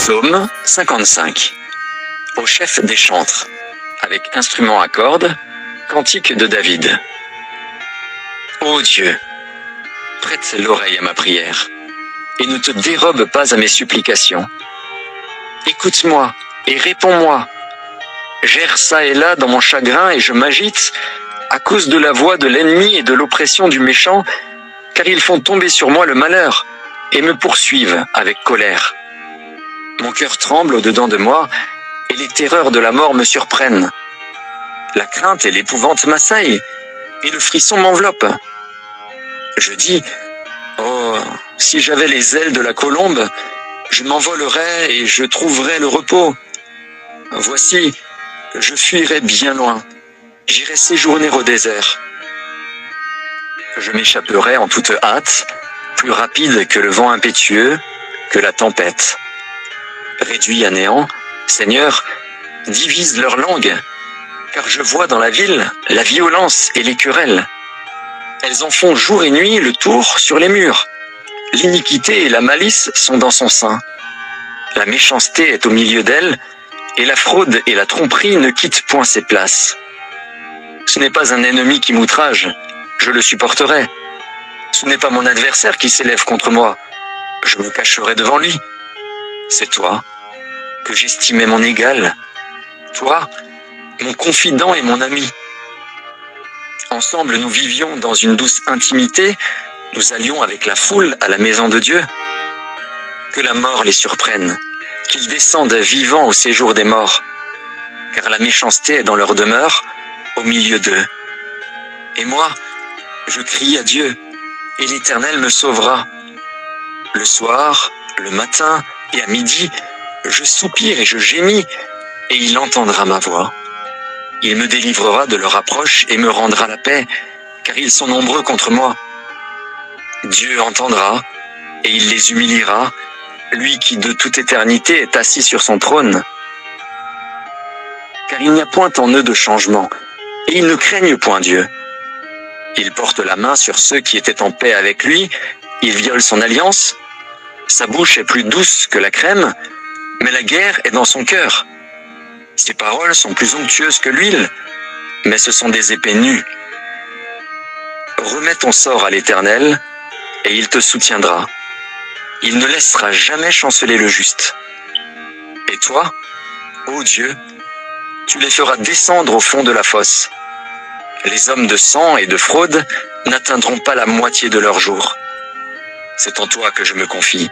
Psaume 55. Au chef des chantres, avec instrument à cordes, cantique de David. Ô Dieu, prête l'oreille à ma prière, et ne te dérobe pas à mes supplications. Écoute-moi et réponds-moi. J'erre çà et là dans mon chagrin et je m'agite à cause de la voix de l'ennemi et de l'oppression du méchant, car ils font tomber sur moi le malheur et me poursuivent avec colère. Mon cœur tremble au-dedans de moi, et les terreurs de la mort me surprennent. La crainte et l'épouvante m'assaillent, et le frisson m'enveloppe. Je dis, oh, si j'avais les ailes de la colombe, je m'envolerais et je trouverais le repos. Voici, je fuirais bien loin, j'irais séjourner au désert. Je m'échapperais en toute hâte, plus rapide que le vent impétueux, que la tempête. Réduit à néant, Seigneur, divise leur langue, car je vois dans la ville la violence et les querelles. Elles en font jour et nuit le tour sur les murs. L'iniquité et la malice sont dans son sein. La méchanceté est au milieu d'elle, et la fraude et la tromperie ne quittent point ses places. Ce n'est pas un ennemi qui m'outrage, je le supporterai. Ce n'est pas mon adversaire qui s'élève contre moi, je me cacherai devant lui. C'est toi, que j'estimais mon égal, toi, mon confident et mon ami. Ensemble, nous vivions dans une douce intimité, nous allions avec la foule à la maison de Dieu. Que la mort les surprenne, qu'ils descendent vivants au séjour des morts, car la méchanceté est dans leur demeure, au milieu d'eux. Et moi, je crie à Dieu, et l'Éternel me sauvera. Le soir, le matin et à midi, je soupire et je gémis, et il entendra ma voix. Il me délivrera de leur approche et me rendra la paix, car ils sont nombreux contre moi. Dieu entendra, et il les humiliera, lui qui de toute éternité est assis sur son trône. Car il n'y a point en eux de changement, et ils ne craignent point Dieu. Il porte la main sur ceux qui étaient en paix avec lui, il viole son alliance. Sa bouche est plus douce que la crème, mais la guerre est dans son cœur. Ses paroles sont plus onctueuses que l'huile, mais ce sont des épées nues. Remets ton sort à l'Éternel, et il te soutiendra. Il ne laissera jamais chanceler le juste. Et toi, ô Dieu, tu les feras descendre au fond de la fosse. Les hommes de sang et de fraude n'atteindront pas la moitié de leur jour. C'est en toi que je me confie.